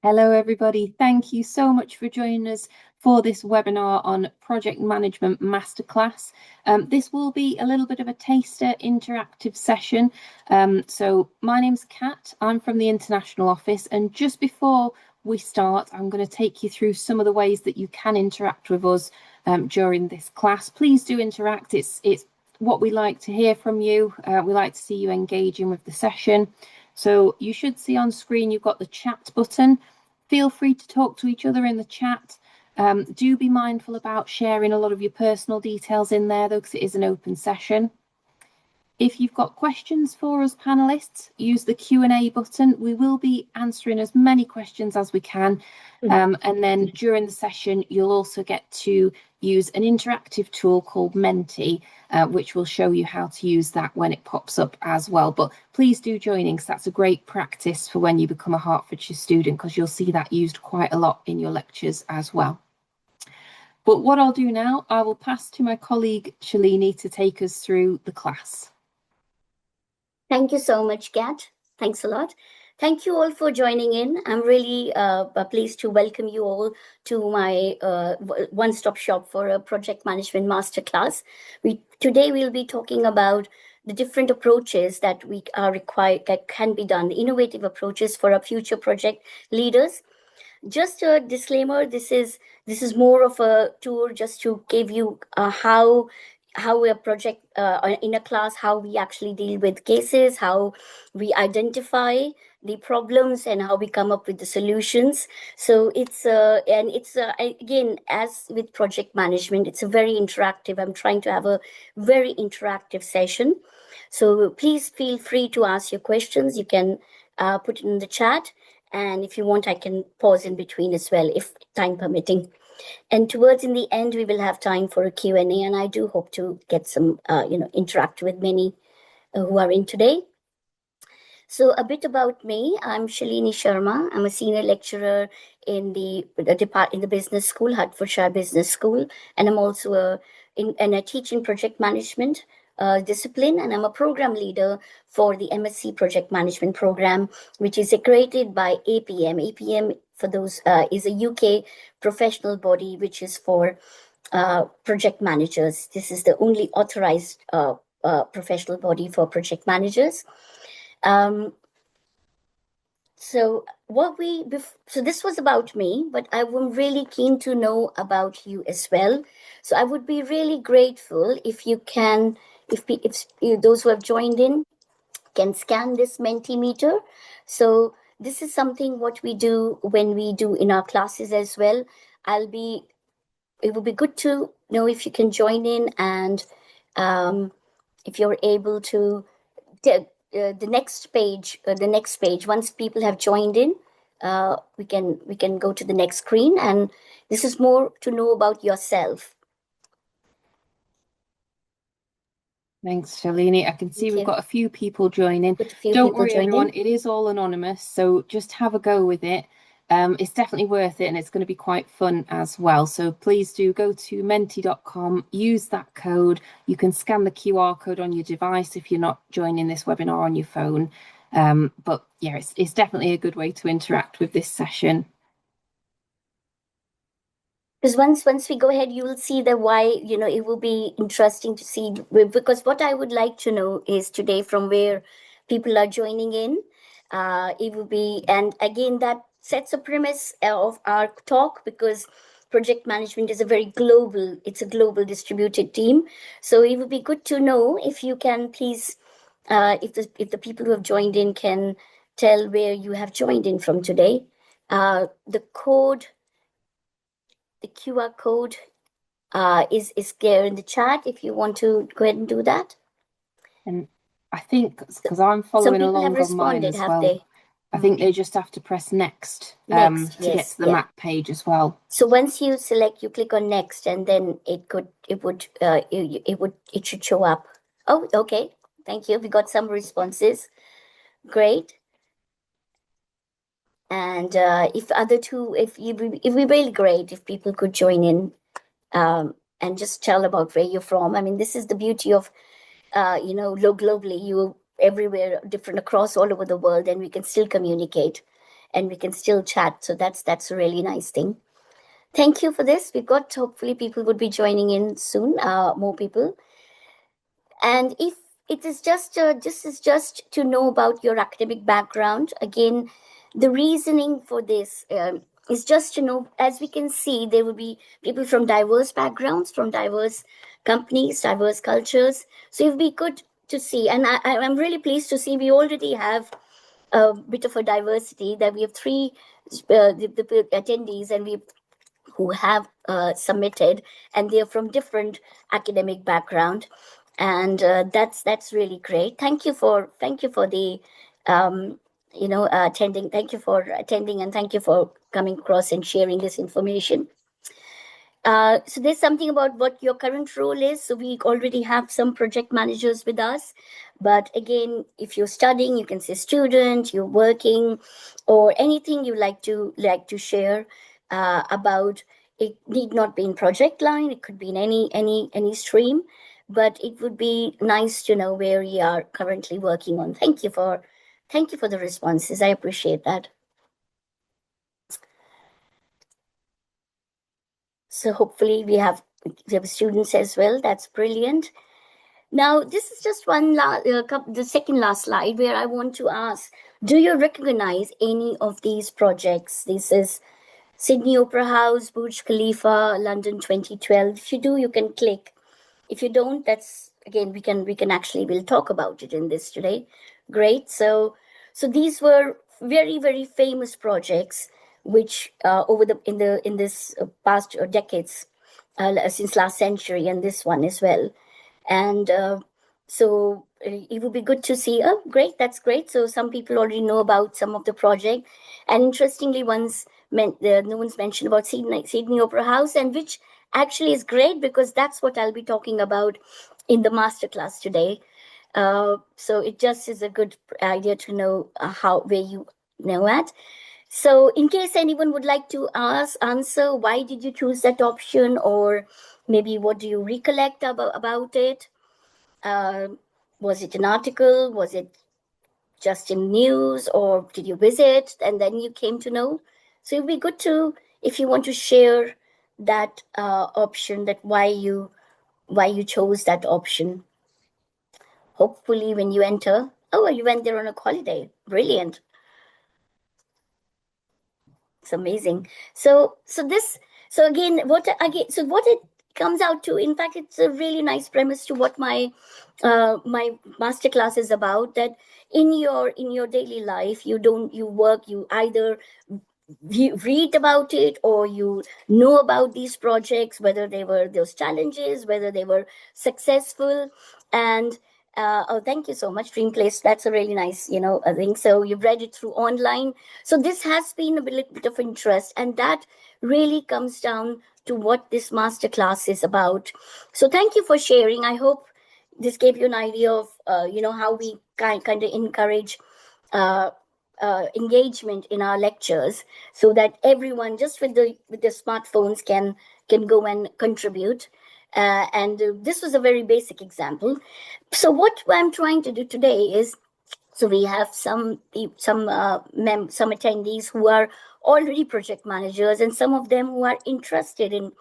Hello, everybody. Thank you so much for joining us for this webinar on Project Management Masterclass. This will be a little bit of a taster interactive session. So my name's Kat. I'm from the International Office, and just before we start, I'm going to take you through some of the ways that you can interact with us during this class. Please do interact. It's what we like to hear from you. We like to see you engaging with the session. So you should see on screen, you've got the chat button. Feel free to talk to each other in the chat. Do be mindful about sharing a lot of your personal details in there, though, because it is an open session. If you've got questions for us panelists, use the Q&A button. We will be answering as many questions as we can. And then during the session, you'll also get to use an interactive tool called Menti, which will show you how to use that when it pops up as well. But please do join in, because that's a great practice for when you become a Hertfordshire student, because you'll see that used quite a lot in your lectures as well. But what I'll do now, I will pass to my colleague Shalini to take us through the class. Thank you so much, Kat. Thanks a lot. Thank you all for joining in. I'm really pleased to welcome you all to my one-stop shop for a project management masterclass. Today we'll be talking about the different approaches that we are required, that can be done, the innovative approaches for our future project leaders. Just a disclaimer, this is more of a tour just to give you how a project in a class, how we actually deal with cases, how we identify the problems, and how we come up with the solutions. So it's again, as with project management, it's a very interactive. I'm trying to have a very interactive session. So please feel free to ask your questions. You can put it in the chat. And if you want, I can pause in between as well, if time permitting. And towards in the end, we will have time for a Q&A, and I do hope to get some, interact with many who are in today. So a bit about me. I'm Shalini Sharma. I'm a senior lecturer in the business school, Hertfordshire Business School, and I'm also a teaching project management discipline, and I'm a program leader for the MSc Project Management Program, which is accredited by APM. APM, for those, is a UK professional body which is for project managers. This is the only authorized professional body for project managers. So this was about me, but I'm really keen to know about you as well. So I would be really grateful if you can, if those who have joined in can scan this Mentimeter. So this is something what we do when we do in our classes as well. It would be good to know if you can join in, and if you're able to the next page, once people have joined in, we can go to the next screen, and this is more to know about yourself. Thanks, Shalini. I can see we've got a few people joining. Don't worry, everyone, it is all anonymous, so just have a go with it. It's definitely worth it, and it's going to be quite fun as well. So please do go to menti.com, use that code. You can scan the QR code on your device if you're not joining this webinar on your phone. But yeah, it's definitely a good way to interact with this session. Because once we go ahead, you will see the why, it will be interesting to see, because what I would like to know is today from where people are joining in. It will be, and again, that sets a premise of our talk, because project management is it's a global distributed team. So it would be good to know if you can please, if the people who have joined in can tell where you have joined in from today. The QR code is there in the chat if you want to go ahead and do that. And I think, because I'm following along on mine as well, I think they just have to press next to get to the map page as well. So once you select, you click on next, and then it should show up. Oh, okay. Thank you. We got some responses. Great. And if it'd be really great if people could join in and just tell about where you're from. I mean, this is the beauty of, globally, you everywhere, different across all over the world, and we can still communicate. and we can still chat. So that's a really nice thing. Thank you for this. We've got, hopefully people would be joining in soon, more people. And if it is just this is just to know about your academic background. Again, the reasoning for this is just to know, as we can see, there will be people from diverse backgrounds, from diverse companies, diverse cultures. So it would be good to see. And I'm really pleased to see we already have a bit of a diversity, that we have three the attendees, and we who have submitted, and they're from different academic background, and that's really great. Thank you for the attending. Thank you for attending, and thank you for coming across and sharing this information. So there's something about what your current role is. So we already have some project managers with us, but again, if you're studying, you can say student, you're working, or anything you like to share about. It need not be in project line. It could be in any stream, but it would be nice to know where you are currently working on. Thank you for the responses. I appreciate that. So hopefully we have students as well. That's brilliant. Now, this is just the second last slide, where I want to ask, do you recognize any of these projects? This is Sydney Opera House, Burj Khalifa, London 2012. If you do, you can click. If you don't, that's, again, we can actually, we'll talk about it in this today. Great. So these were very, very famous projects, which in this past decades, since last century, and this one as well. And so it would be good to see. Oh, great, that's great. So some people already know about some of the project, and interestingly, no one's mentioned about Sydney Opera House, and which actually is great, because that's what I'll be talking about in the masterclass today. So it just is a good idea to know where you know at. So in case anyone would like to answer, why did you choose that option, or maybe what do you recollect about it? Was it an article? Was it just in news, or did you visit and then you came to know? So it'd be good to, if you want to share that option, that why you chose that option. Hopefully when you enter, oh, you went there on a holiday. Brilliant. It's amazing. So again, what it comes out to, in fact, it's a really nice premise to what my masterclass is about, that in your daily life, you either you read about it, or you know about these projects, whether they were those challenges, whether they were successful. And oh, thank you so much, Dream Place. That's a really nice, thing. So you've read it through online. So this has been a bit of interest, and that really comes down to what this masterclass is about. So thank you for sharing. I hope this gave you an idea of, how we kind of encourage engagement in our lectures, so that everyone, just with the smartphones, can go and contribute. And this was a very basic example. So what I'm trying to do today is, so we have some attendees who are already project managers, and some of them who are interested in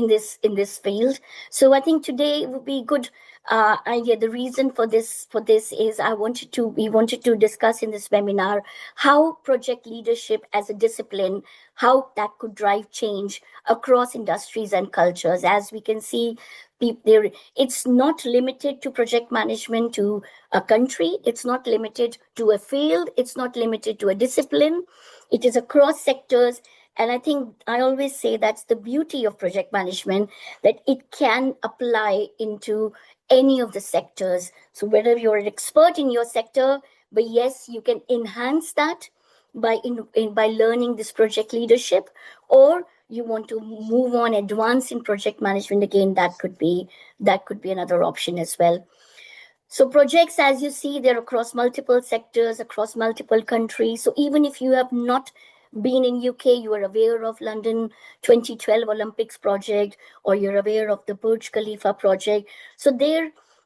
this field. So I think today would be good idea. The reason for this is we wanted to discuss in this webinar how project leadership as a discipline, how that could drive change across industries and cultures. As we can see, it's not limited to project management to a country. It's not limited to a field. It's not limited to a discipline. It is across sectors. And I think I always say that's the beauty of project management, that it can apply into any of the sectors. So whether you're an expert in your sector, but yes, you can enhance that by learning this project leadership, or you want to move on, advance in project management, again, that could be another option as well. So projects, as you see, they're across multiple sectors, across multiple countries. So even if you have not been in UK, you are aware of London 2012 Olympics project, or you're aware of the Burj Khalifa project. So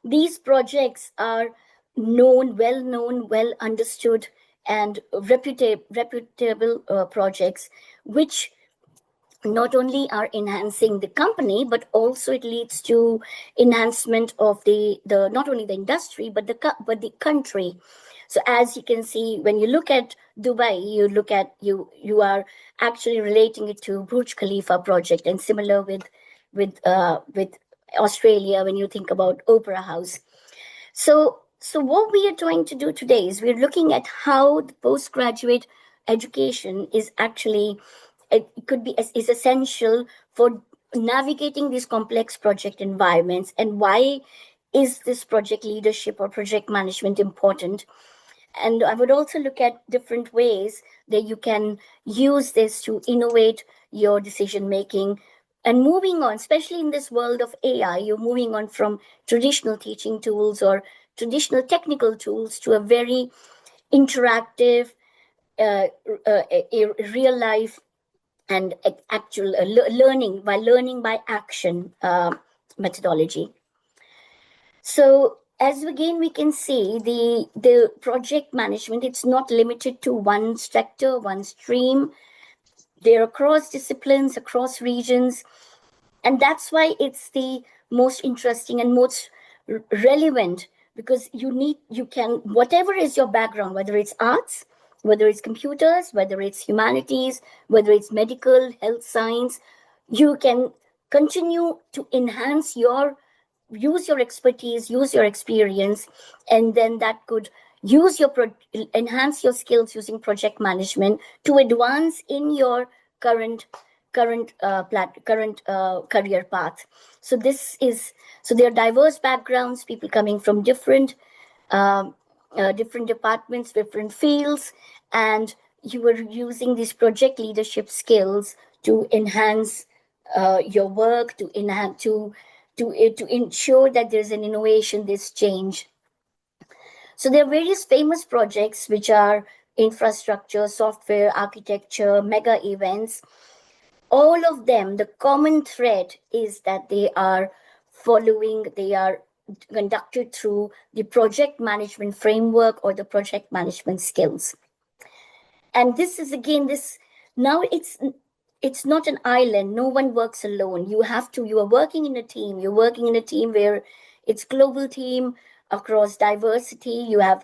these projects are well known, well understood, and reputable projects, which not only are enhancing the company, but also it leads to enhancement of the not only the industry, but the country. So as you can see, when you look at Dubai, you are actually relating it to Burj Khalifa project, and similar with Australia when you think about Opera House. So what we are trying to do today is we're looking at how the postgraduate education is actually, it could be, is essential for navigating these complex project environments, and why is this project leadership or project management important. And I would also look at different ways that you can use this to innovate your decision making. And moving on, especially in this world of AI, you're moving on from traditional teaching tools or traditional technical tools to a very interactive, real life and actual learning by action methodology. So as again we can see, the project management, it's not limited to one sector, one stream. They're across disciplines, across regions, and that's why it's the most interesting and most relevant, because you can, whatever is your background, whether it's arts, whether it's computers, whether it's humanities, whether it's medical, health science, you can continue to use your expertise, use your experience, and then that could enhance your skills using project management to advance in your current career path. So there are diverse backgrounds, people coming from different departments, different fields, and you were using these project leadership skills to enhance your work, to ensure that there's an innovation, this change. So there are various famous projects which are infrastructure, software, architecture, mega events. All of them, the common thread is that they are conducted through the project management framework or the project management skills. And this is again, now it's not an island. No one works alone. You are working in a team. You're working in a team where it's global team across diversity. You have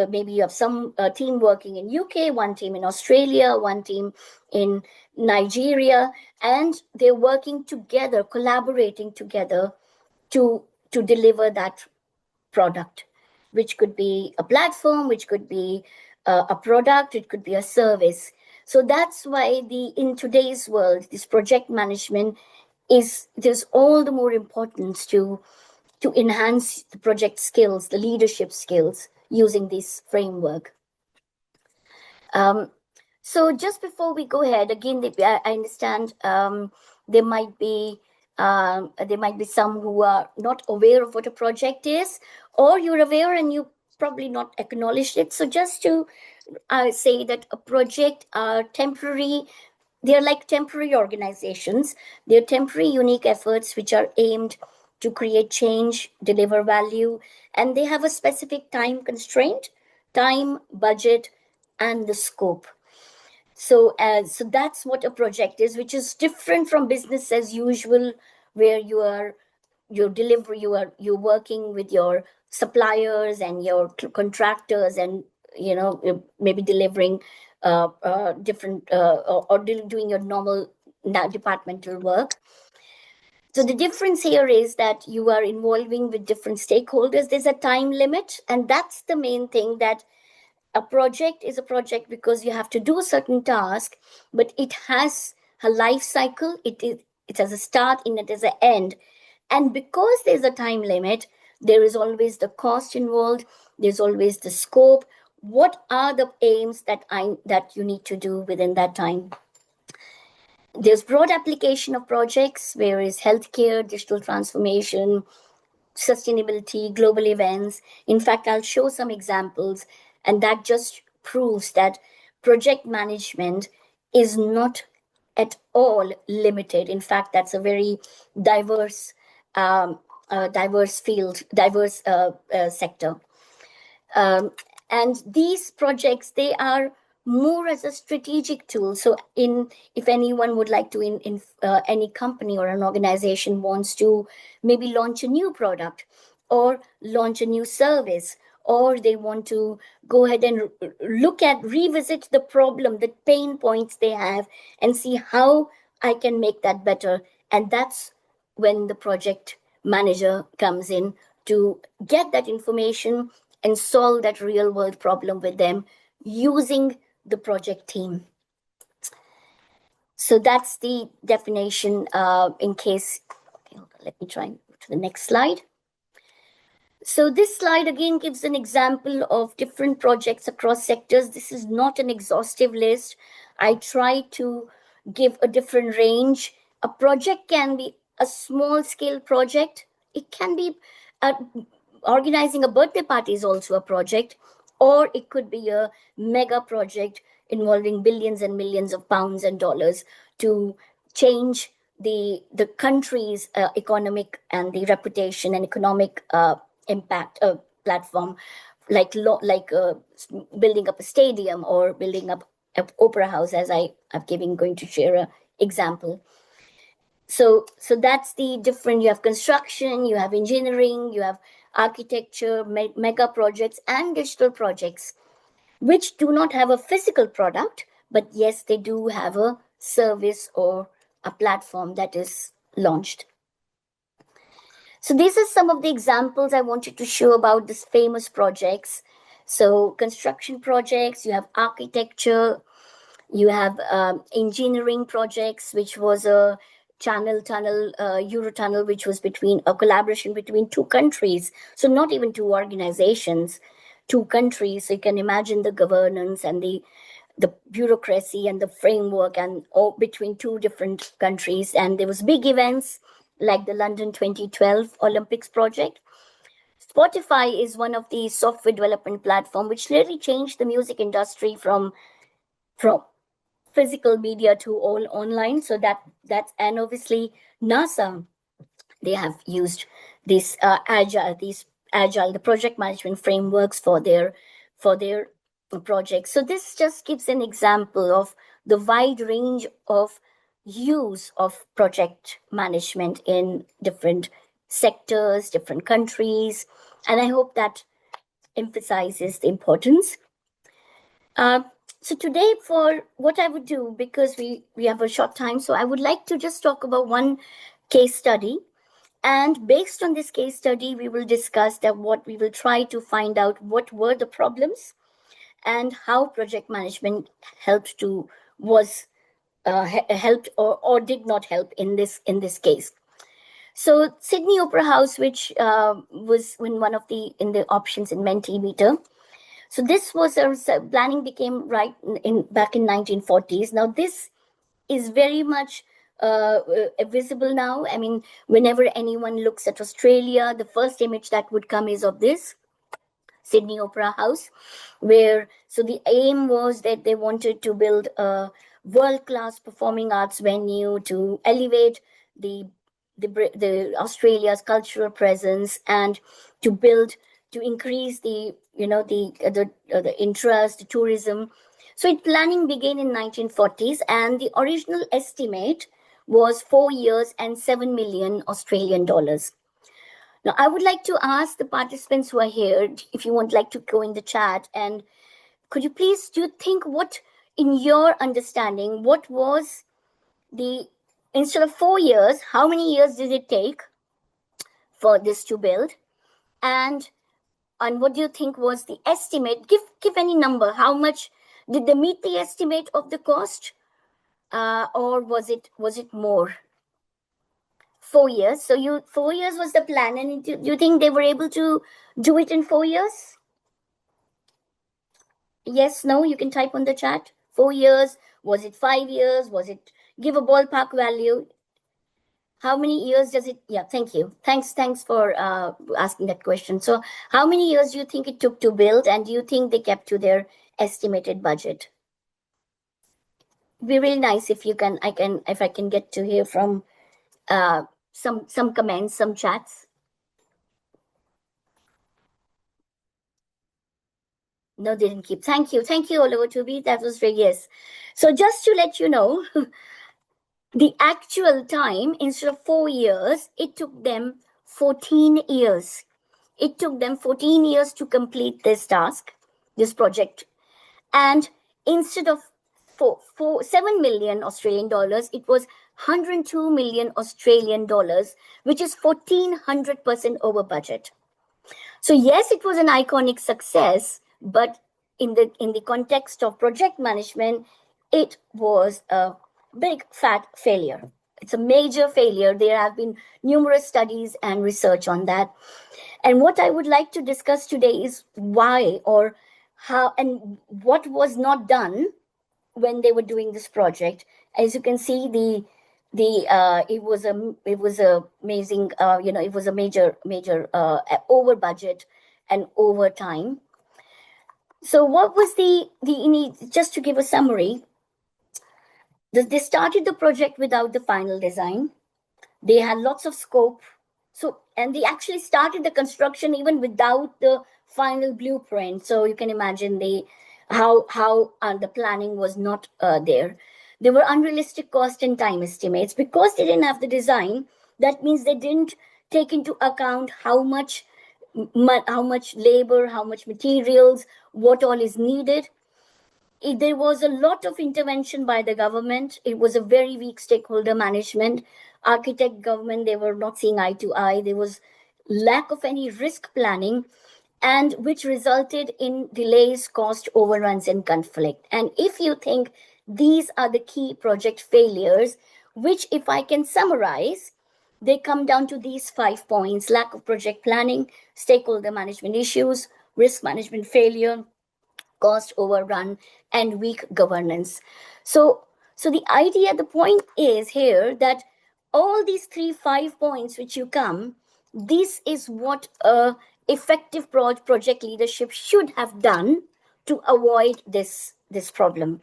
maybe you have some team working in UK, one team in Australia, one team in Nigeria, and they're working together, collaborating together to deliver that product, which could be a platform, which could be a product, it could be a service. So that's why in today's world, this project management there's all the more importance to enhance the project skills, the leadership skills using this framework. So just before we go ahead, again, I understand there might be some who are not aware of what a project is, or you're aware and you probably not acknowledged it. So just to say that a project are temporary. They're like temporary organizations. They're temporary, unique efforts which are aimed to create change, deliver value, and they have a specific time constraint, time, budget, and the scope. So that's what a project is, which is different from business as usual, where you're working with your suppliers and your contractors, and maybe delivering different or doing your normal departmental work. So the difference here is that you are involving with different stakeholders. There's a time limit, and that's the main thing, that a project is a project because you have to do a certain task, but it has a life cycle. It has a start and it has an end. And because there's a time limit, there is always the cost involved. There's always the scope. What are the aims that you need to do within that time? There's broad application of projects, where is healthcare, digital transformation, sustainability, global events. In fact, I'll show some examples, and that just proves that project management is not at all limited. In fact, that's a very diverse field, diverse sector. And these projects, they are more as a strategic tool. So if anyone would like to, any company or an organization wants to maybe launch a new product or launch a new service, or they want to go ahead and revisit the problem, the pain points they have, and see how I can make that better. And that's when the project manager comes in to get that information and solve that real world problem with them using the project team. So that's the definition in case. Okay, let me try to the next slide. So this slide again gives an example of different projects across sectors. This is not an exhaustive list. I try to give a different range. A project can be a small scale project. It can be organizing a birthday party is also a project, or it could be a mega project involving billions and millions of pounds and dollars to change the country's economic and the reputation and economic impact platform, like building up a stadium or building up an opera house, as I've going to share an example. So that's the different. You have construction, you have engineering, you have architecture, mega projects, and digital projects, which do not have a physical product, but yes, they do have a service or a platform that is launched. So these are some of the examples I wanted to show about these famous projects. So construction projects, you have architecture, you have engineering projects, which was a Eurotunnel, which was between a collaboration between two countries. So not even two organizations, two countries. So you can imagine the governance and the bureaucracy and the framework and all between two different countries. And there was big events like the London 2012 Olympics project. Spotify is one of the software development platform which really changed the music industry from physical media to all online. So that's, and obviously NASA, they have used this agile the project management frameworks for their projects. So this just gives an example of the wide range of use of project management in different sectors, different countries, and I hope that emphasizes the importance. So today, for what I would do, because we have a short time, so I would like to just talk about one case study. And based on this case study, we will discuss that what we will try to find out what were the problems and how project management helped or did not help in this case. So Sydney Opera House, which was in the options in Mentimeter. So this was planning became back in 1940s. Now this is very much visible now. I mean, whenever anyone looks at Australia, the first image that would come is of this Sydney Opera House, so the aim was that they wanted to build a world-class performing arts venue to elevate the Australia's cultural presence and to increase the interest, the tourism. So planning began in 1940s, and the original estimate was 4 years and 7 million Australian dollars. Now, I would like to ask the participants who are here, if you would like to go in the chat, and could you please, do you think in your understanding, what was instead of 4 years, how many years did it take for this to build? And what do you think was the estimate? Give any number. How much did they meet the estimate of the cost, or was it more? 4 years. So 4 years was the plan, and do you think they were able to do it in 4 years? Yes, no, you can type on the chat. 4 years. Was it 5 years? Give a ballpark value. How many years does it? Yeah, thank you. Thanks for asking that question. So how many years do you think it took to build, and do you think they kept to their estimated budget? It'd be really nice if I can get to hear from some comments, some chats. No, they didn't keep. Thank you. Thank you, Oliver Tooby. That was very, yes. So just to let you know, the actual time, instead of 4 years, it took them 14 years. It took them 14 years to complete this task, this project. And instead of 7 million Australian dollars, it was 102 million Australian dollars, which is 1400% over budget. So yes, it was an iconic success, but in the context of project management, it was a big fat failure. It's a major failure. There have been numerous studies and research on that. And what I would like to discuss today is why or how and what was not done when they were doing this project. As you can see, it was amazing. It was a major over budget and over time. So what was just to give a summary? They started the project without the final design. They had lots of scope. And they actually started the construction even without the final blueprint. So you can imagine how the planning was not there. There were unrealistic cost and time estimates because they didn't have the design. That means they didn't take into account how much labor, how much materials, what all is needed. There was a lot of intervention by the government. It was a very weak stakeholder management. Architect government, they were not seeing eye to eye. There was lack of any risk planning, and which resulted in delays, cost overruns, and conflict. And if you think these are the key project failures, which if I can summarize, they come down to these 5 points: lack of project planning, stakeholder management issues, risk management failure, cost overrun, and weak governance. So the idea, the point is here that all these 5 points which you come, this is what a effective project leadership should have done to avoid this problem.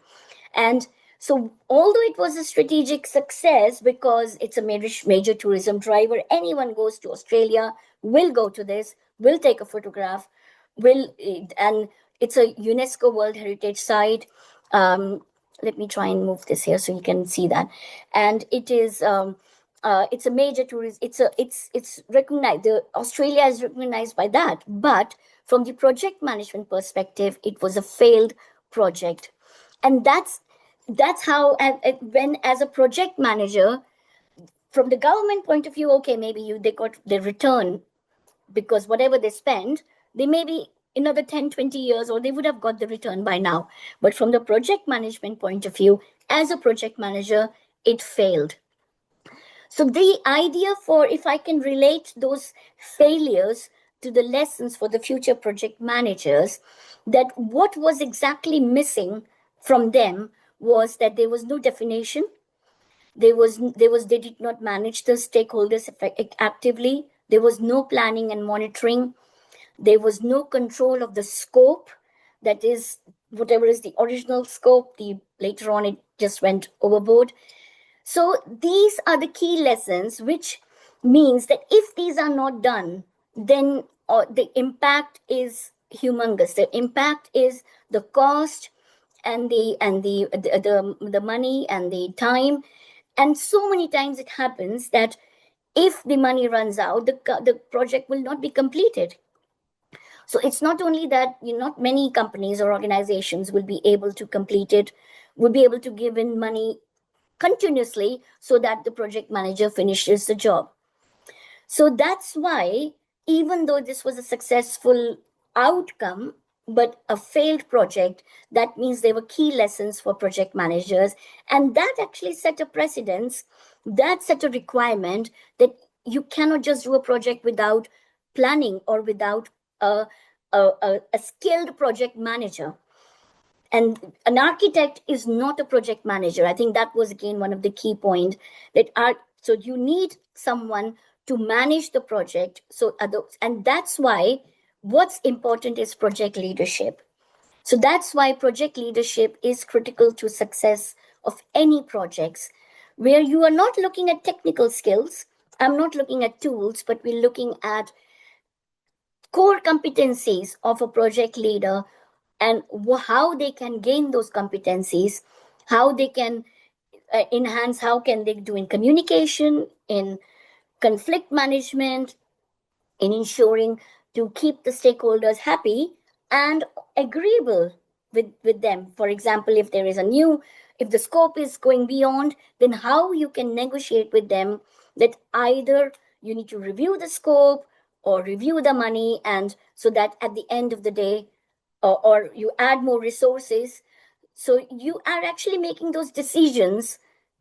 And so although it was a strategic success because it's a major tourism driver, anyone goes to Australia will go to this, will take a photograph, and it's a UNESCO World Heritage Site. Let me try and move this here so you can see that. And it is it's a major tourism. It's recognized. Australia is recognized by that. But from the project management perspective, it was a failed project, and that's how. When as a project manager, from the government point of view, okay, maybe they got the return because whatever they spend, they maybe another 10-20 years, or they would have got the return by now. But from the project management point of view, as a project manager, it failed. So the idea for, if I can relate those failures to the lessons for the future project managers, that what was exactly missing from them was that there was no definition. They did not manage the stakeholders actively. There was no planning and monitoring. There was no control of the scope. That is, whatever is the original scope, later on it just went overboard. So these are the key lessons, which means that if these are not done, then the impact is humongous. The impact is the cost and the money and the time. And so many times it happens that if the money runs out, the project will not be completed. So it's not only that not many companies or organizations will be able to complete it, will be able to give in money continuously so that the project manager finishes the job. So that's why, even though this was a successful outcome, but a failed project, that means there were key lessons for project managers. And that actually set a precedence, that set a requirement that you cannot just do a project without planning or without a skilled project manager. And an architect is not a project manager. I think that was again one of the key points so you need someone to manage the project. And that's why what's important is project leadership. So that's why project leadership is critical to success of any projects, where you are not looking at technical skills. I'm not looking at tools, but we're looking at core competencies of a project leader. and how they can gain those competencies, how they can enhance, how can they do in communication, in conflict management, in ensuring to keep the stakeholders happy and agreeable with them. For example, if there is if the scope is going beyond, then how you can negotiate with them that either you need to review the scope or review the money, and so that at the end of the day, or you add more resources. So you are actually making those decisions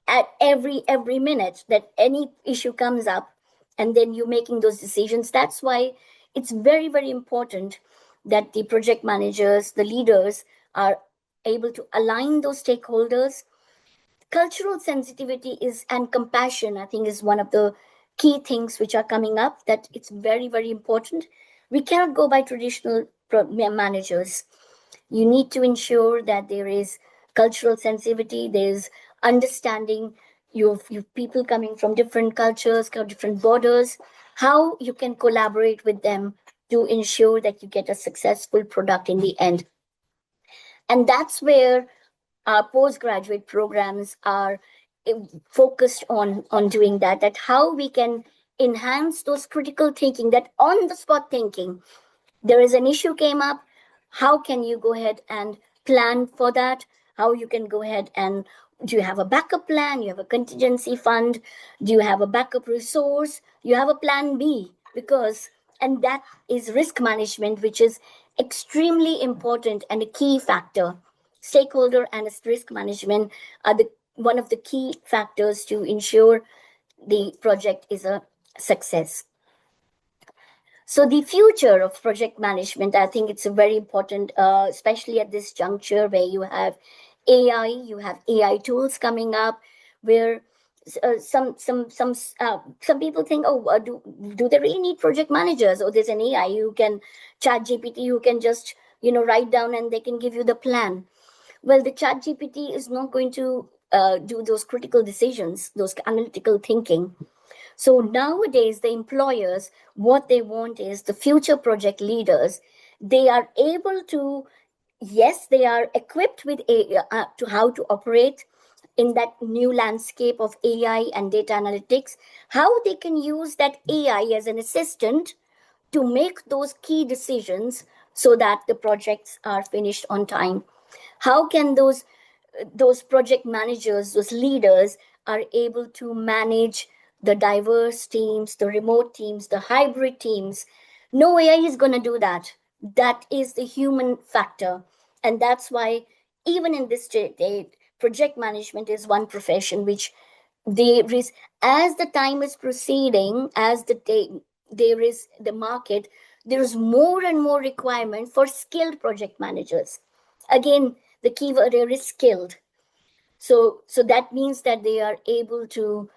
at every minute that any issue comes up, and then you're making those decisions. That's why it's very, very important that the project managers, the leaders, are able to align those stakeholders. Cultural sensitivity is and compassion, I think, is one of the key things which are coming up, that it's very, very important. We cannot go by traditional managers. You need to ensure that there is cultural sensitivity, there's understanding. You've people coming from different cultures, different borders, how you can collaborate with them to ensure that you get a successful product in the end. And that's where our postgraduate programs are focused on doing that how we can enhance those critical thinking, that on the spot thinking. There is an issue came up, how can you go ahead and plan for that? How you can go ahead and, do you have a backup plan? You have a contingency fund? Do you have a backup resource? You have a plan B? And that is risk management, which is extremely important and a key factor. Stakeholder and risk management are one of the key factors to ensure the project is a success. So the future of project management, I think it's a very important, especially at this juncture where you have AI tools coming up, where some people think, oh, do they really need project managers? Or there's an AI who can, ChatGPT, who can just write down and they can give you the plan. Well, the ChatGPT is not going to do those critical decisions, those analytical thinking. So nowadays, the employers, what they want is the future project leaders. They are able to, yes, they are equipped with to how to operate in that new landscape of AI and data analytics, how they can use that AI as an assistant to make those key decisions so that the projects are finished on time. How can those project managers, those leaders, are able to manage the diverse teams, the remote teams, the hybrid teams? No AI is going to do that. That is the human factor. And that's why, even in this day, project management is one profession which there is, as the time is proceeding, as there is the market, there is more and more requirement for skilled project managers. Again, the keyword here is skilled. So that means that they are able to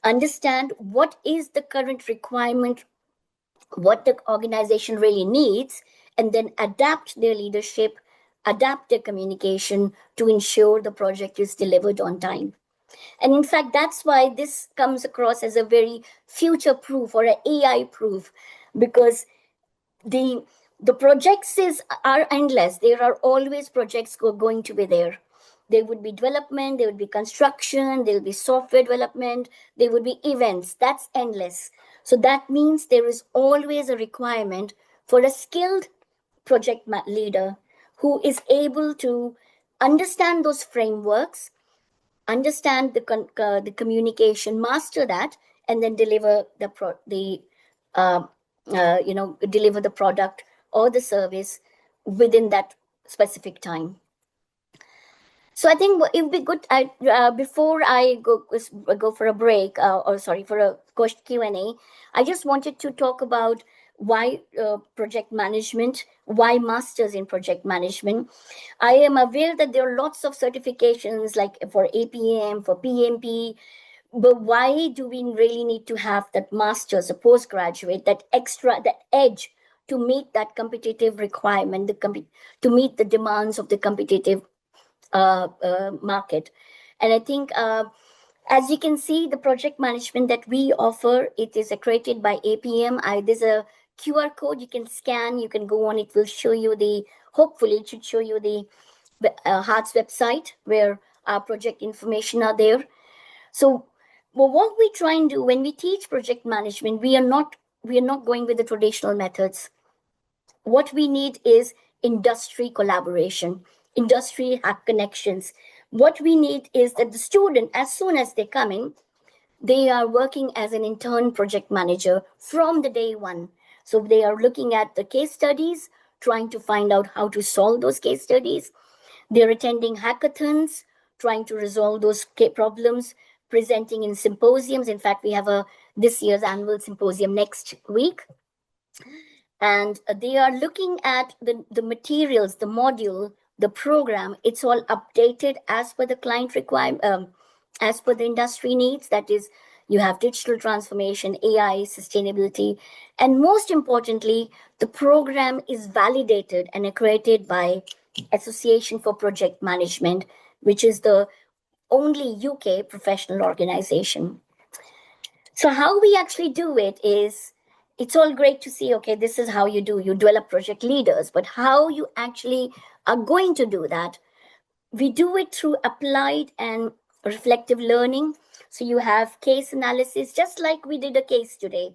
understand what is the current requirement, what the organization really needs, and then adapt their leadership, adapt their communication to ensure the project is delivered on time. And in fact, that's why this comes across as a very future proof or an AI proof, because the projects are endless. There are always projects going to be there. There would be development, there would be construction, there will be software development, there would be events. That's endless. So that means there is always a requirement for a skilled project leader who is able to understand those frameworks, understand the communication, master that, and then deliver deliver the product or the service within that specific time. So I think it would be good. Before I go for a break, for a Q&A, I just wanted to talk about why project management, why masters in project management. I am aware that there are lots of certifications like for APM, for PMP, but why do we really need to have that master's, a postgraduate, that edge to meet that competitive requirement, to meet the demands of the competitive market? And I think, as you can see, the project management that we offer, it is accredited by APM. There's a QR code you can scan, you can go on, it will show you the hopefully it should show you the HEARTS website where our project information are there. So what we try and do when we teach project management, we are not going with the traditional methods. What we need is industry collaboration, industry hack connections. What we need is that the student, as soon as they come in, they are working as an intern project manager from the day one. So they are looking at the case studies, trying to find out how to solve those case studies. They're attending hackathons, trying to resolve those problems, presenting in symposiums. In fact, we have this year's annual symposium next week. And they are looking at the materials, the module, the program. It's all updated as per the client requirement, as per the industry needs. That is, you have digital transformation, AI, sustainability, and most importantly, the program is validated and accredited by Association for Project Management, which is the only UK professional organization. So how we actually do it is, it's all great to see, okay, this is how you develop project leaders, but how you actually are going to do that, we do it through applied and reflective learning. So you have case analysis, just like we did a case today.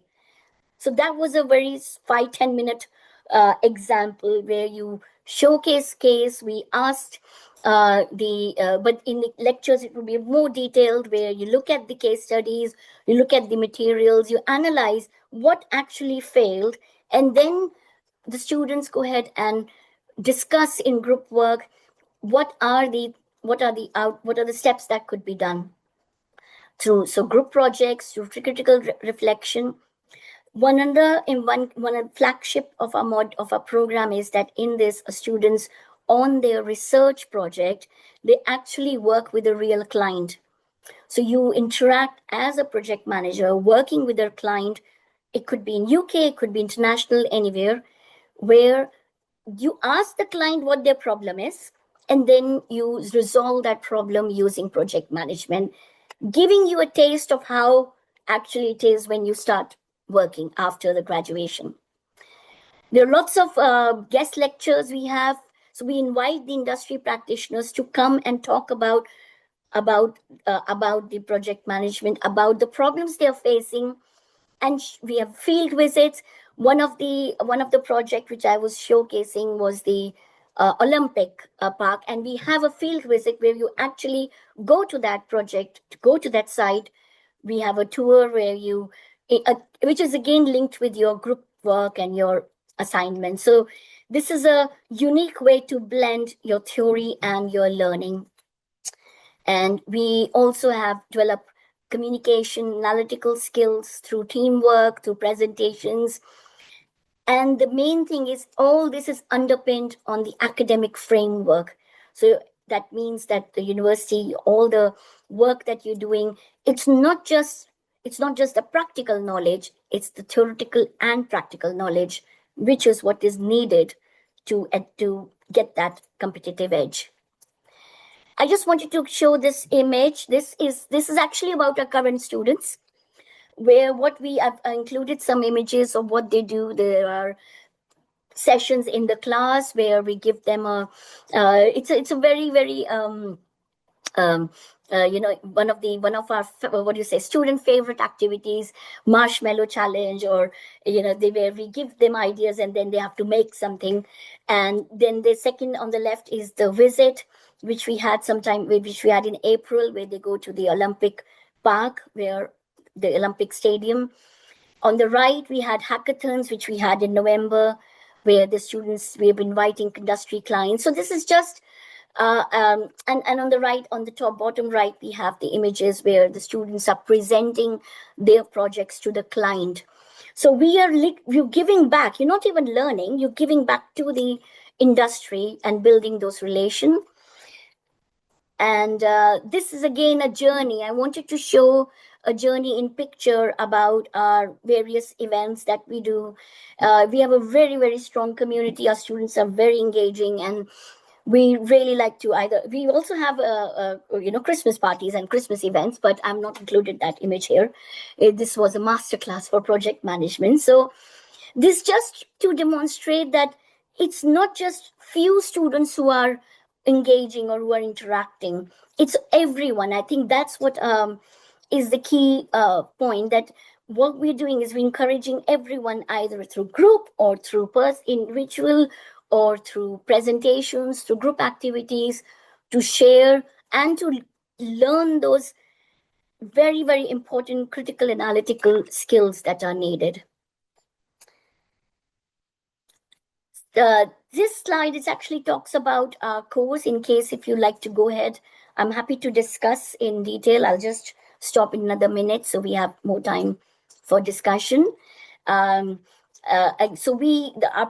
So that was a very 5-10 minute example where you showcase case. We asked but in the lectures it will be more detailed, where you look at the case studies, you look at the materials, you analyze what actually failed, and then the students go ahead and discuss in group work what are the steps that could be done through group projects, through critical reflection. One flagship of our program is that in this, students on their research project, they actually work with a real client. So you interact as a project manager working with their client. It could be in UK, it could be international, anywhere, where you ask the client what their problem is, and then you resolve that problem using project management, giving you a taste of how actually it is when you start working after the graduation. There are lots of guest lectures we have. So we invite the industry practitioners to come and talk about the project management, about the problems they're facing, and we have field visits. One of the project which I was showcasing was the Olympic Park, and we have a field visit where you actually go to that project, go to that site. We have a tour where you, which is again linked with your group work and your assignment. So this is a unique way to blend your theory and your learning. And we also have developed communication, analytical skills through teamwork, through presentations. And the main thing is all this is underpinned on the academic framework. So that means that the university, all the work that you're doing, it's not just the practical knowledge, it's the theoretical and practical knowledge, which is what is needed to get that competitive edge. I just wanted to show this image. This is actually about our current students, where what we have included some images of what they do. There are sessions in the class where we give them it's a very, very one of our student favorite activities, marshmallow challenge, or where we give them ideas and then they have to make something. And then the second on the left is the visit, which we had in April, where they go to the Olympic Park, where the Olympic Stadium. On the right, we had hackathons, which we had in November, where the students, we have inviting industry clients. So this is just and on the right, on the bottom right, we have the images where the students are presenting their projects to the client. So you're giving back. You're not even learning. You're giving back to the industry and building those relations. And this is again a journey. I wanted to show a journey in picture about our various events that we do. We have a very, very strong community. Our students are very engaging, and we really like to we also have Christmas parties and Christmas events, but I'm not included that image here. This was a masterclass for project management. So this just to demonstrate that it's not just few students who are engaging or who are interacting. It's everyone. I think that's what is the key point, that what we're doing is we're encouraging everyone, either through group or through individual or through presentations, through group activities, to share and to learn those very, very important critical analytical skills that are needed. This slide is actually talks about our course. In case if you like to go ahead, I'm happy to discuss in detail. I'll just stop in another minute so we have more time for discussion. Our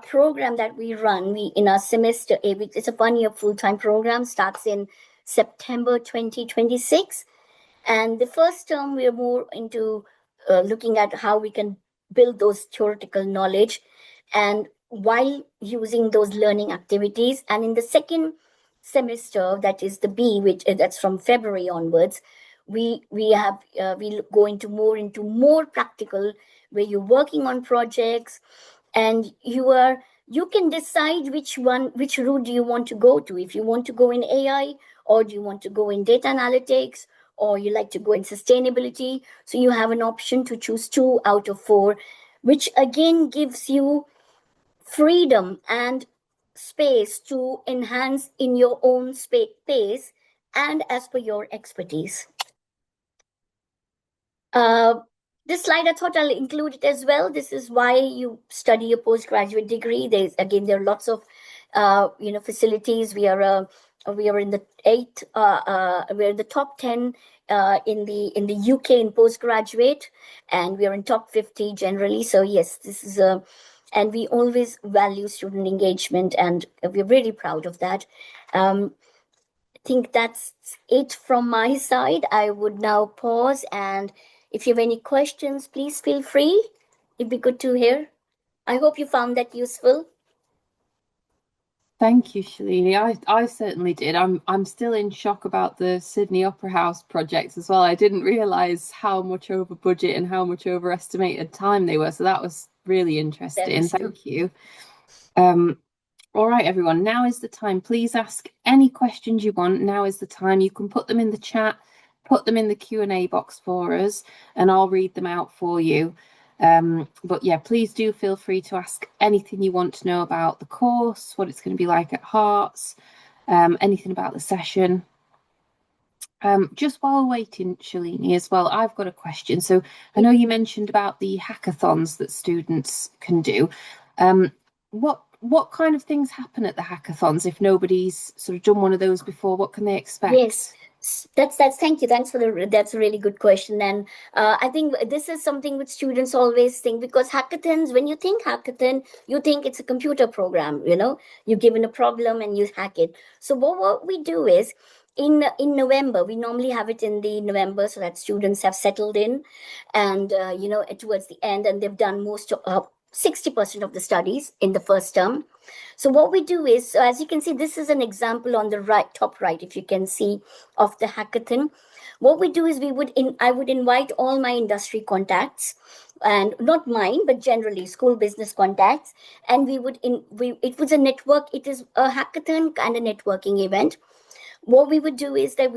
program that we run, in our semester, it's a 1-year full-time program, starts in September 2026. And the first term, we are more into looking at how we can build those theoretical knowledge and while using those learning activities. And in the second semester, that is the B, which that's from February onwards, we go into more practical, where you're working on projects and you can decide which route do you want to go to. If you want to go in AI, or do you want to go in data analytics, or you like to go in sustainability. So you have an option to choose 2 out of 4, which again gives you freedom and space to enhance in your own pace and as per your expertise. This slide, I thought I'll include it as well. This is why you study a postgraduate degree. There are lots of facilities. We are in the we're in the top 10 in the UK in postgraduate, and we are in top 50 generally. So yes, this is and we always value student engagement, and we're really proud of that. I think that's it from my side. I would now pause, and if you have any questions, please feel free. It'd be good to hear. I hope you found that useful. Thank you, Shalini. I certainly did. I'm still in shock about the Sydney Opera House projects as well. I didn't realise how much over budget and how much overestimated time they were. So that was really interesting. Thank you. All right, everyone. Now is the time. Please ask any questions you want. Now is the time. You can put them in the chat, put them in the Q&A box for us, and I'll read them out for you. But yeah, please do feel free to ask anything you want to know about the course, what it's going to be like at Herts, anything about the session. Just while waiting, Shalini, as well, I've got a question. So I know you mentioned about the hackathons that students can do. What kind of things happen at the hackathons if nobody's sort of done one of those before? What can they expect? Yes. That's thank you. Thanks for that's a really good question. And I think this is something which students always think, because hackathons, when you think hackathon, you think it's a computer program, you're given a problem and you hack it. So what we do is in November, we normally have it in the November, so that students have settled in, and towards the end, and they've done most of 60% of the studies in the first term. So what we do is, so as you can see, this is an example on the top right, if you can see, of the hackathon. What we do is I would invite all my industry contacts, and not mine, but generally school business contacts. And it was a network. It is a hackathon and a networking event. What we would do is that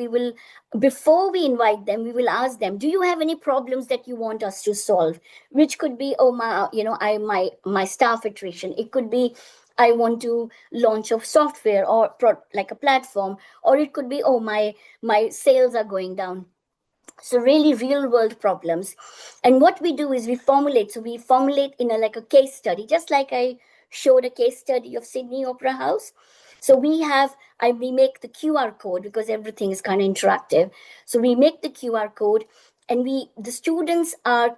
before we invite them, we will ask them, do you have any problems that you want us to solve? Which could be, my staff attrition. It could be, I want to launch a software or like a platform, or it could be, my sales are going down. So really real world problems. And what we do is we formulate in a case study, just like I showed a case study of Sydney Opera House. So we make the QR code, because everything is kind of interactive. So we make the QR code, and the students are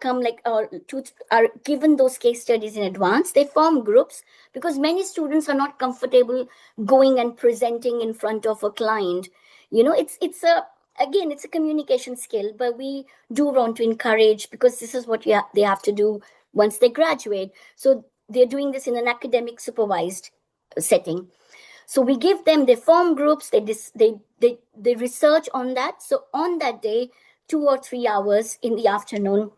given those case studies in advance. They form groups, because many students are not comfortable going and presenting in front of a client. It's a communication skill, but we do want to encourage, because this is what they have to do once they graduate. So they're doing this in an academic supervised setting. So we give them, they form groups, they research on that. So on that day, 2 or 3 hours in the afternoon,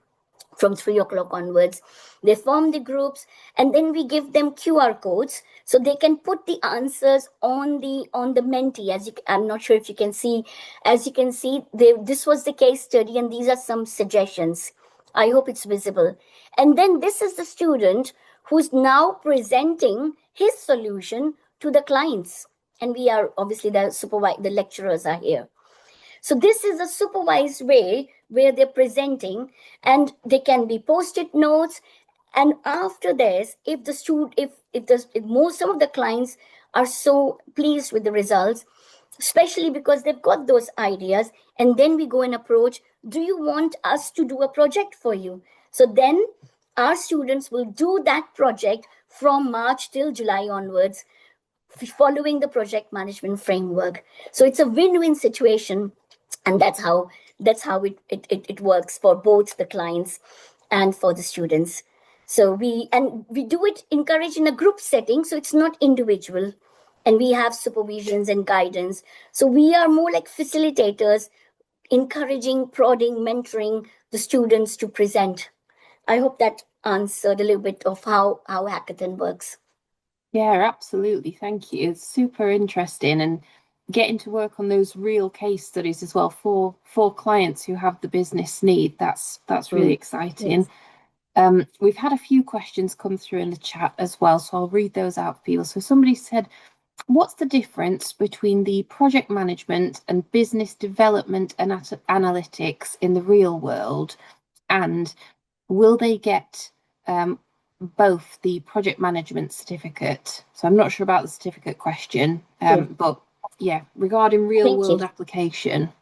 from 3 o'clock onwards. They form the groups, and then we give them QR codes so they can put the answers on the Menti. I'm not sure if you can see. As you can see, this was the case study, and these are some suggestions. I hope it's visible. And then this is the student who's now presenting his solution to the clients. And we are obviously the lecturers are here. So this is a supervised way where they're presenting, and they can be post-it notes. And after this, if some of the clients are so pleased with the results, especially because they've got those ideas, and then we go and approach, do you want us to do a project for you? So then our students will do that project from March till July onwards, following the project management framework. So it's a win-win situation, and that's how it works for both the clients and for the students. So we do it, encourage in a group setting, so it's not individual, and we have supervisions and guidance. So we are more like facilitators, encouraging, prodding, mentoring the students to present. I hope that answered a little bit of how hackathon works. Yeah, absolutely. Thank you. It's super interesting, and getting to work on those real case studies as well for clients who have the business need. That's really exciting. Yes. We've had a few questions come through in the chat as well, so I'll read those out for people. So somebody said, what's the difference between the project management and business development and analytics in the real world? And will they get both the project management certificate? So I'm not sure about the certificate question, but yeah, regarding real world application.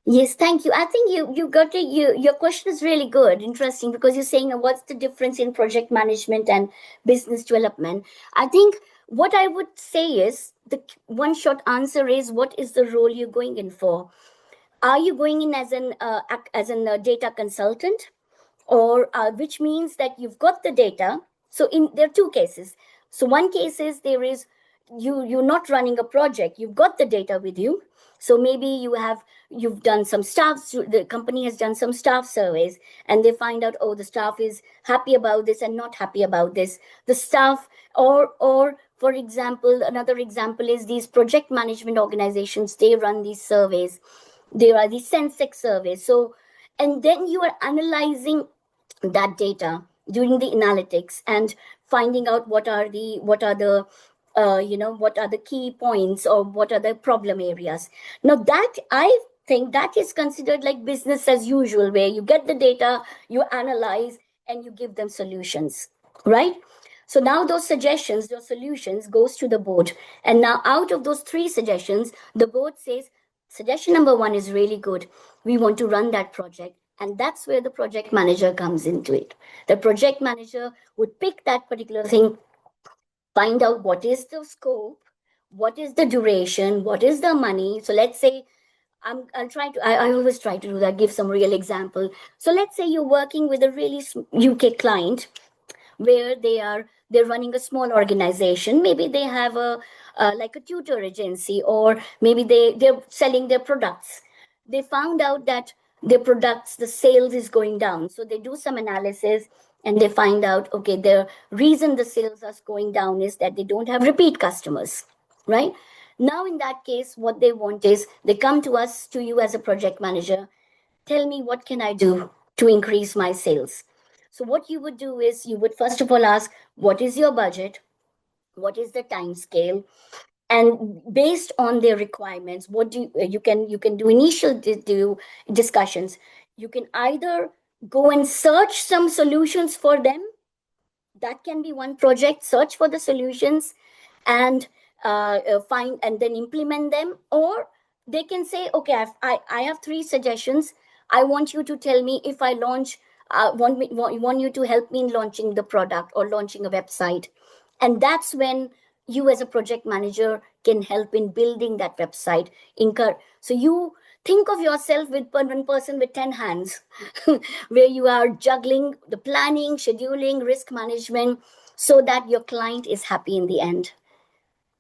Yes, thank you. I think you got it. Your question is really good, interesting, because you're saying what's the difference in project management and business development. I think what I would say is the one short answer is, what is the role you're going in for? Are you going in as a data consultant, or which means that you've got the data? So there are two cases. So one case is you're not running a project, you've got the data with you. So maybe you've done some staff, the company has done some staff surveys, and they find out, oh, the staff is happy about this and not happy about this. The staff, or for example, another example is these project management organizations, they run these surveys. There are these Sensex surveys. So, and then you are analyzing that data, doing the analytics, and finding out what are the key points, or what are the problem areas. Now that, I think that is considered like business as usual, where you get the data, you analyze, and you give them solutions, right? So now those suggestions, those solutions goes to the board. And now out of those 3 suggestions, the board says, suggestion number 1 is really good. We want to run that project. And that's where the project manager comes into it. The project manager would pick that particular thing, find out what is the scope, what is the duration, what is the money. So let's say, I always try to do that, give some real example. So let's say you're working with a really UK client, where they're running a small organization. Maybe they have like a tutor agency, or maybe they're selling their products. They found out that their products, the sales is going down. So they do some analysis, and they find out, okay, the reason the sales are going down is that they don't have repeat customers, right? Now, in that case, what they want is, they come to you as a project manager, tell me, what can I do to increase my sales? So what you would do is, you would first of all ask, what is your budget? What is the time scale? And based on their requirements, what do you can do initial discussions. You can either go and search some solutions for them. That can be one project, search for the solutions and find and then implement them. Or they can say, okay, I have 3 suggestions. I want you to tell me, if I launch, want you to help me in launching the product or launching a website. And that's when you as a project manager can help in building that website. So you think of yourself with one person with 10 hands, where you are juggling the planning, scheduling, risk management, so that your client is happy in the end.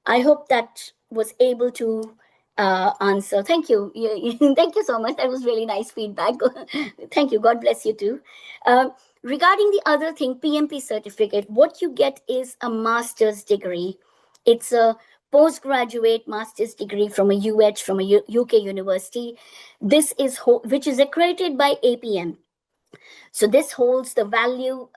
I hope that was able to answer. Thank you. Thank you so much. That was really nice feedback. Thank you. God bless you too. Regarding the other thing, PMP certificate, what you get is a master's degree. It's a postgraduate master's degree from a UH, from a UK university. This is which is accredited by APM. So this holds the value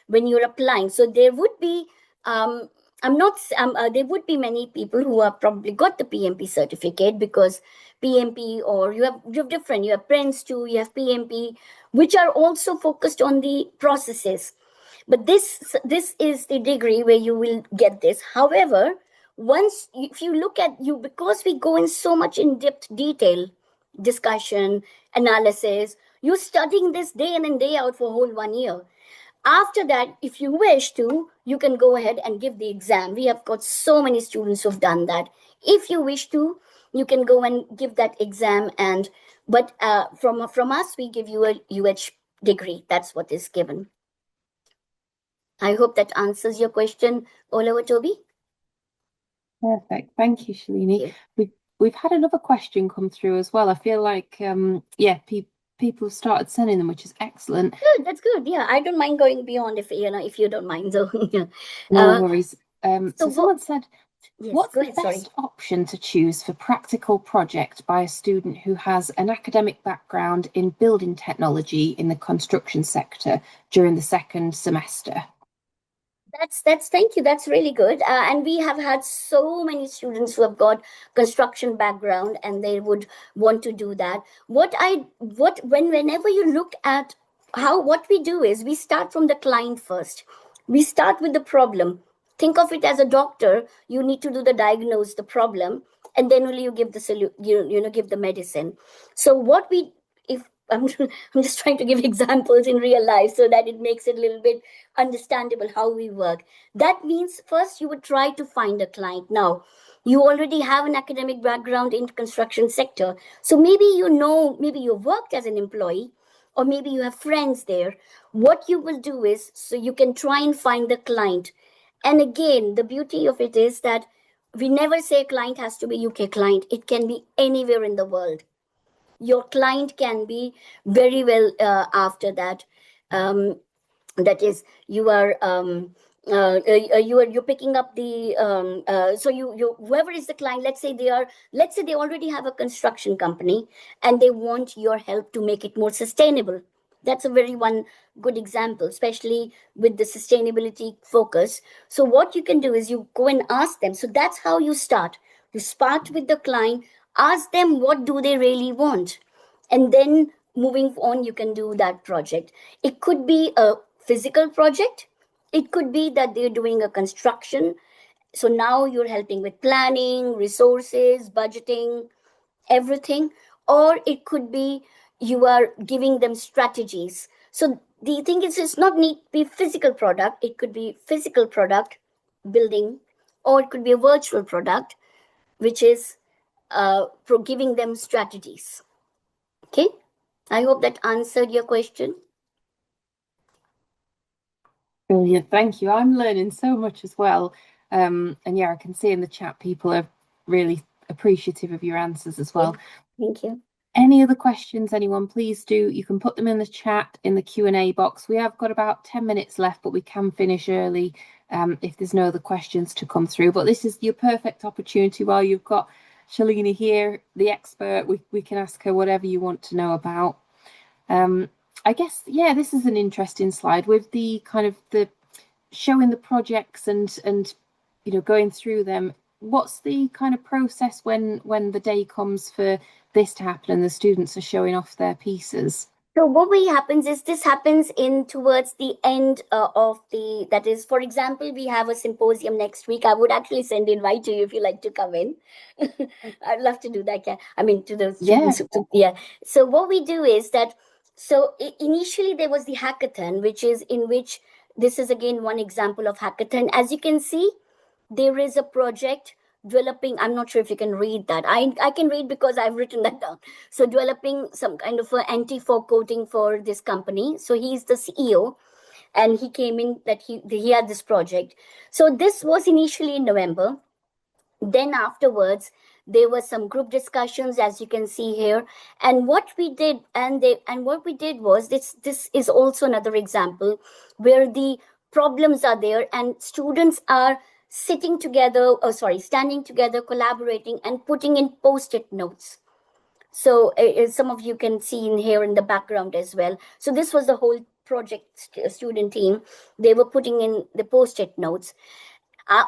when you're applying. So there would be there would be many people who have probably got the PMP certificate, because PMP, or you have different, you have Prince 2, you have PMP, which are also focused on the processes. But this is the degree where you will get this. However, once if you look at you, because we go in so much in depth detail, discussion, analysis, you're studying this day in and day out for a whole 1 year. After that, if you wish to, you can go ahead and give the exam. We have got so many students who've done that. If you wish to, you can go and give that exam. But from us, we give you a UH degree. That's what is given. I hope that answers your question, Oluwatobi. Perfect. Thank you, Shalini. We've had another question come through as well. I feel like people have started sending them, which is excellent. Good, that's good. Yeah, I don't mind going beyond if you don't mind. So no worries. So someone said, yes, what's the best option to choose for practical project by a student who has an academic background in building technology in the construction sector during the second semester? Thank you. That's really good. And we have had so many students who have got construction background and they would want to do that. Whenever you look at what we do is we start from the client first. We start with the problem. Think of it as a doctor. You need to do the diagnose the problem, and then only you give the give the medicine. So I'm just trying to give examples in real life so that it makes it a little bit understandable how we work. That means first you would try to find a client. Now, you already have an academic background in construction sector. So maybe maybe you worked as an employee, or maybe you have friends there. What you will do is, so you can try and find the client. And again, the beauty of it is that we never say client has to be UK client. It can be anywhere in the world. Your client can be very well after that. That is, you are you're picking up the so you whoever is the client, let's say they already have a construction company and they want your help to make it more sustainable. That's a very one good example, especially with the sustainability focus. So what you can do is you go and ask them. So that's how you start. You start with the client, ask them what do they really want, and then moving on, you can do that project. It could be a physical project. It could be that they're doing a construction. So now you're helping with planning, resources, budgeting, everything. Or it could be you are giving them strategies. So the thing is, it's not need to be physical product. It could be physical product building, or it could be a virtual product, which is giving them strategies. Okay, I hope that answered your question. Brilliant, thank you. I'm learning so much as well. And yeah, I can see in the chat people are really appreciative of your answers as well. Thank you. Any other questions, anyone, please do. You can put them in the chat in the Q&A box. We have got about 10 minutes left, but we can finish early if there's no other questions to come through. But this is your perfect opportunity while you've got Shalini here, the expert. We can ask her whatever you want to know about. I guess, yeah, this is an interesting slide with the kind of the showing the projects and you know, going through them. What's the kind of process when the day comes for this to happen and the students are showing off their pieces? So what happens is this happens towards the end of that is, for example, we have a symposium next week. I would actually send an invite to you if you like to come in. I'd love to do that. Yeah. I mean, to the students. Yeah. So what we do is that, so initially there was the hackathon, which this is again one example of hackathon. As you can see, there is a project developing. I'm not sure if you can read that. I can read because I've written that down. So developing some kind of anti-fog coating for this company. So he's the CEO, and he came in that he had this project. So this was initially in November. Then afterwards, There were some group discussions, as you can see here. And what we did, was this is also another example where the problems are there and students are standing together, collaborating and putting in post-it notes. So some of you can see in here in the background as well. So this was the whole project student team. They were putting in the post-it notes.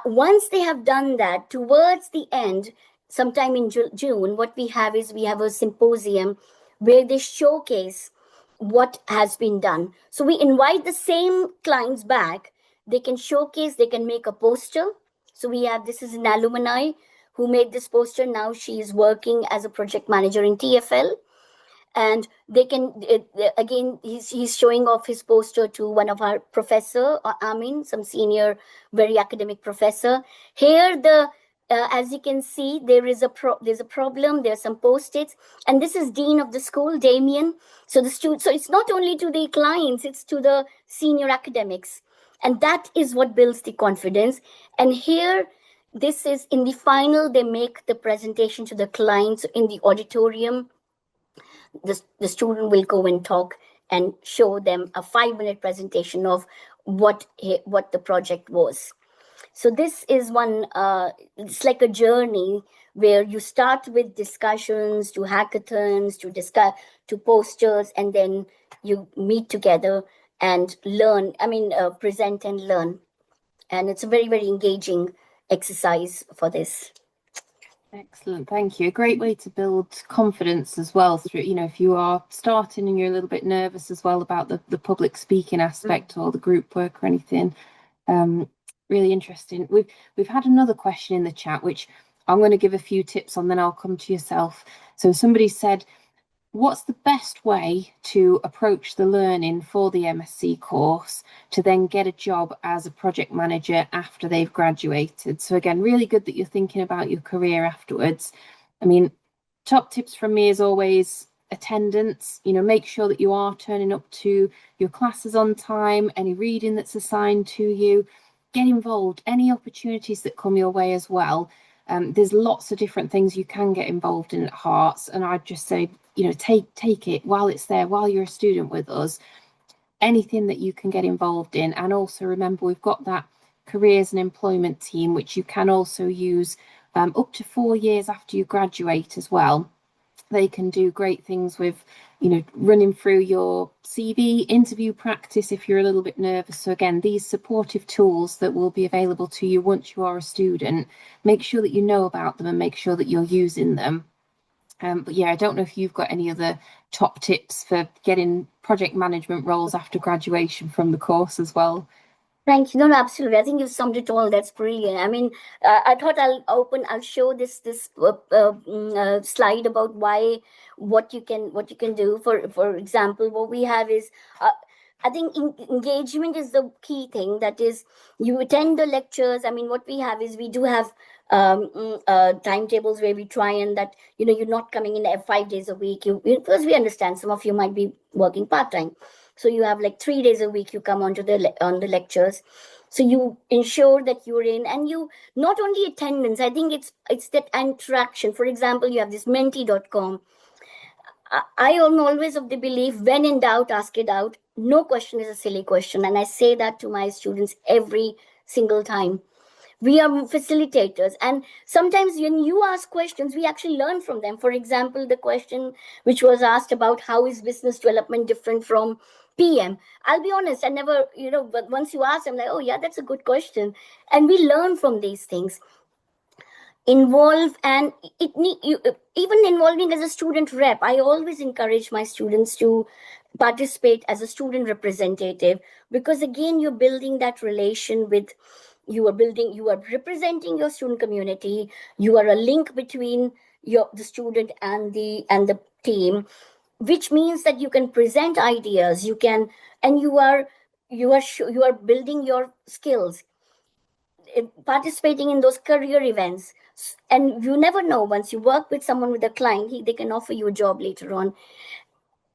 Once they have done that, towards the end, sometime in June, what we have a symposium where they showcase what has been done. So we invite the same clients back. They can showcase, they can make a poster. So this is an alumni who made this poster. Now she is working as a project manager in TFL. And they can, again, he's showing off his poster to one of our professor, Amin, some senior, very academic professor. Here, as you can see, there's a problem. There's some post-its, and this is dean of the school, Damien. So so it's not only to the clients, it's to the senior academics, and that is what builds the confidence. And here, this is in the final. They make the presentation to the clients in the auditorium. The student will go and talk and show them a 5-minute presentation of what the project was. So this is one, it's like a journey where you start with discussions, to hackathons, to posters, and then you meet together and learn, present and learn. And it's a very, very engaging exercise for this. Excellent, thank you. A great way to build confidence as well through, if you are starting and you're a little bit nervous as well about the public speaking aspect or the group work or anything. Really interesting. We've had another question in the chat, which I'm going to give a few tips on, then I'll come to yourself. So somebody said, what's the best way to approach the learning for the MSc course to then get a job as a project manager after they've graduated? So again, really good that you're thinking about your career afterwards. I mean, top tips from me is always attendance. Make sure that you are turning up to your classes on time, any reading that's assigned to you. Get involved, any opportunities that come your way as well. There's lots of different things you can get involved in at Hearts, and I'd just say, take it while it's there, while you're a student with us. Anything that you can get involved in. And also remember, we've got that careers and employment team, which you can also use up to 4 years after you graduate as well. They can do great things with, running through your CV, interview practice if you're a little bit nervous. So again, these supportive tools that will be available to you once you are a student, make sure that you know about them and make sure that you're using them. But yeah, I don't know if you've got any other top tips for getting project management roles after graduation from the course as well. Thank you. No, absolutely. I think you've summed it all. That's brilliant. I mean, I thought I'll show this slide about what you can do. For example, what we have is, I think engagement is the key thing. That is, you attend the lectures. I mean, what we have is we do have timetables where we try and that, you're not coming in 5 days a week. Because we understand some of you might be working part-time. So you have like 3 days a week you come on the lectures. So you ensure that you're in, and you not only attendance, I think it's that interaction. For example, you have this menti.com. I am always of the belief, when in doubt, ask it out. No question is a silly question. And I say that to my students every single time. We are facilitators, and sometimes when you ask questions, we actually learn from them. For example, the question which was asked about how is business development different from PM? I'll be honest, I never, but once you ask, I'm like, oh yeah, that's a good question. And we learn from these things. Involve, and even involving as a student rep. I always encourage my students to participate as a student representative, because again, you're building that relation with, you are representing your student community. You are a link between the student and the team, which means that you can present ideas, and you are building your skills, participating in those career events. And you never know, once you work with someone, with a client, they can offer you a job later on.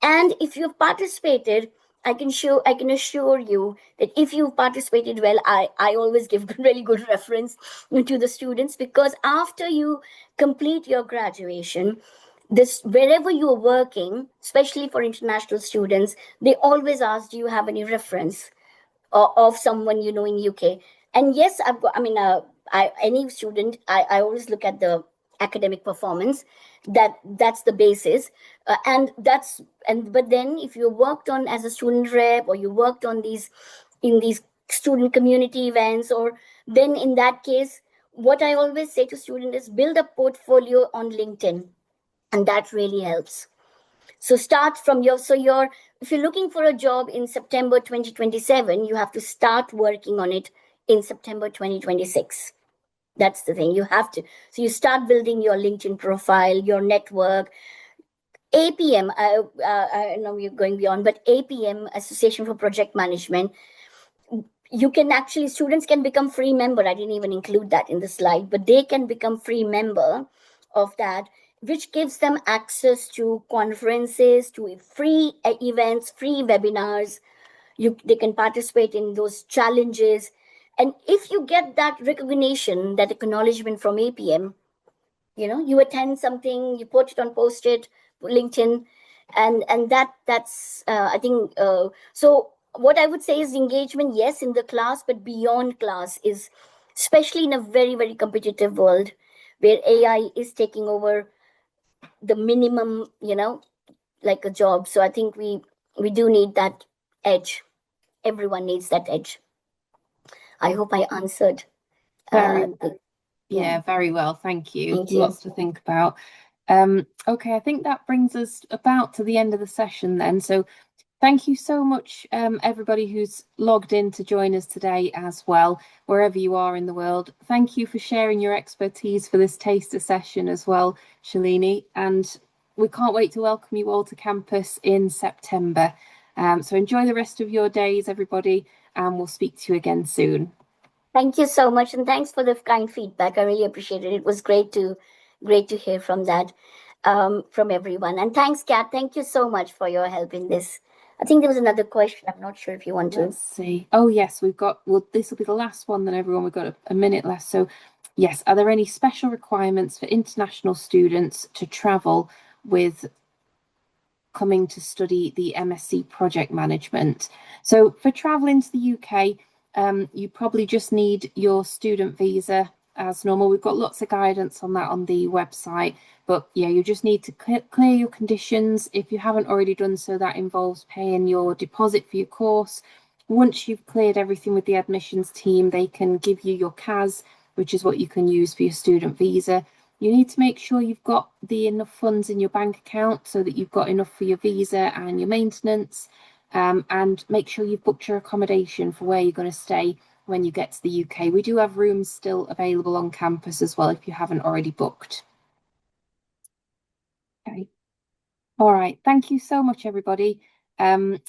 And if you've participated, I can assure you that if you participated well, I always give really good reference to the students, because after you complete your graduation, this wherever you are working, especially for international students, they always ask, do you have any reference of someone you know in UK? And yes, I've got, I mean, any student, I always look at the academic performance. That's the basis. But then if you worked on as a student rep, or you worked on these student community events, or then in that case, what I always say to students is build a portfolio on LinkedIn, and that really helps. So start from your if you're looking for a job in September 2027, you have to start working on it in September 2026. That's the thing. You have to. So you start building your LinkedIn profile, your network. APM, I know we're going beyond, but APM, Association for Project Management, you can actually, students can become free member. I didn't even include that in the slide, but they can become free member of that, which gives them access to conferences, to free events, free webinars. They can participate in those challenges. And if you get that recognition, that acknowledgement from APM, you attend something, you put it on Post-it, LinkedIn, and that's I think so. What I would say is engagement, yes, in the class, but beyond class is, especially in a very, very competitive world where AI is taking over the minimum, like a job. So I think we do need that edge. Everyone needs that edge. I hope I answered. Very, Yeah. yeah, very well. Thank you. Thank you. Lots to think about. Okay, I think that brings us about to the end of the session then. So thank you so much, everybody who's logged in to join us today as well, wherever you are in the world. Thank you for sharing your expertise for this taster session as well, Shalini. And we can't wait to welcome you all to campus in September. So enjoy the rest of your days, everybody, and we'll speak to you again soon. Thank you so much, and thanks for the kind feedback. I really appreciate it. It was great to hear from that, from everyone. And thanks, Kat. Thank you so much for your help in this. I think there was another question. I'm not sure if you want to. Let's see. Oh, yes, well, this will be the last one then, everyone. We've got a minute left. So, yes, are there any special requirements for international students to travel with coming to study the MSc Project Management? So for traveling to the UK, you probably just need your student visa as normal. We've got lots of guidance on that on the website, but yeah, you just need to clear your conditions. If you haven't already done so, that involves paying your deposit for your course. Once you've cleared everything with the admissions team, they can give you your CAS, which is what you can use for your student visa. You need to make sure you've got enough funds in your bank account so that you've got enough for your visa and your maintenance, and make sure you've booked your accommodation for where you're going to stay when you get to the UK. We do have rooms still available on campus as well if you haven't already booked. Okay. All right. Thank you so much, everybody. And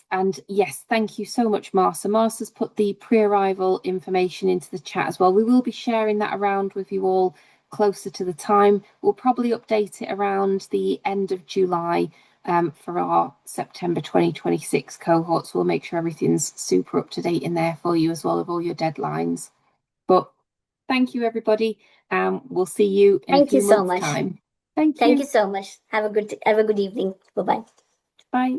yes, thank you so much, Marsa. Marsa's put the pre-arrival information into the chat as well. We will be sharing that around with you all closer to the time. We'll probably update it around the end of July for our September 2026 cohorts. We'll make sure everything's super up to date in there for you as well, of all your deadlines. But thank you, everybody. We'll see you in a few months' time. Thank you. Thank you so much. Have a good evening. Bye-bye. Bye.